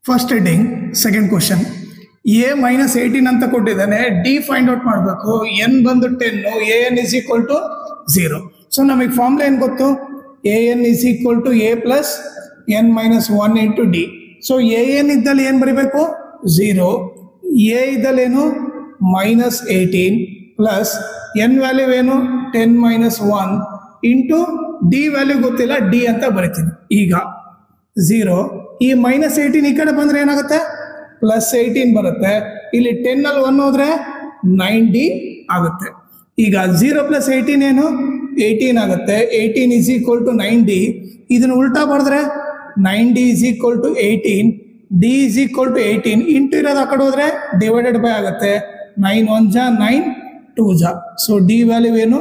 First heading second question A minus 18 ಅಂತ ಕೊಟ್ಟಿದ್ದಾನೆ. D find out ಮಾಡಬೇಕು. ಎನ್ ಬಂದು 10, A N is equal to 0. So ನಮಗೆ formula ಏನು ಗೊತ್ತು? A N is equal to A plus N minus 1 into D. So A N ಇದ್ದಲ್ಲಿ ಏನು ಬರೀಬೇಕು? 0. ಎ ಇದ್ದಲ್ಲೇನು ಮೈನಸ್ 18 ಪ್ಲಸ್ ಎನ್ ವ್ಯಾಲ್ಯೂ ಏನು 10 ಮೈನಸ್ 1 ಇಂಟು ಡಿ ವ್ಯಾಲ್ಯೂ ಗೊತ್ತಿಲ್ಲ, ಡಿ ಅಂತ ಬರಿತೀನಿ. ಈಗ 0 ಈ ಮೈನಸ್ 18 ಈ ಕಡೆ ಬಂದರೆ ಏನಾಗುತ್ತೆ? ಪ್ಲಸ್ 18 ಬರುತ್ತೆ. ಇಲ್ಲಿ 10 ಅಲ್ಲಿ 1 ಹೋದ್ರೆ 9D ಆಗುತ್ತೆ. ಈಗ 0 ಪ್ಲಸ್ 18 ಏನು 18 ಆಗುತ್ತೆ. 18 ಇಸ್ ಈಕ್ವಲ್ ಟು 9D. ಇದನ್ನು ಉಲ್ಟಾ ಬರೆದ್ರೆ 9D is equal to 18, D is equal to 18 into ಇರೋದು ಆ ಕಡೆ ಹೋದ್ರೆ ಡಿವೈಡೆಡ್ ಬೈ ಆಗುತ್ತೆ. 9 1 ಜಾ 9 2 ಜಾ. ಸೊ ಡಿ ವ್ಯಾಲ್ಯೂ ಏನು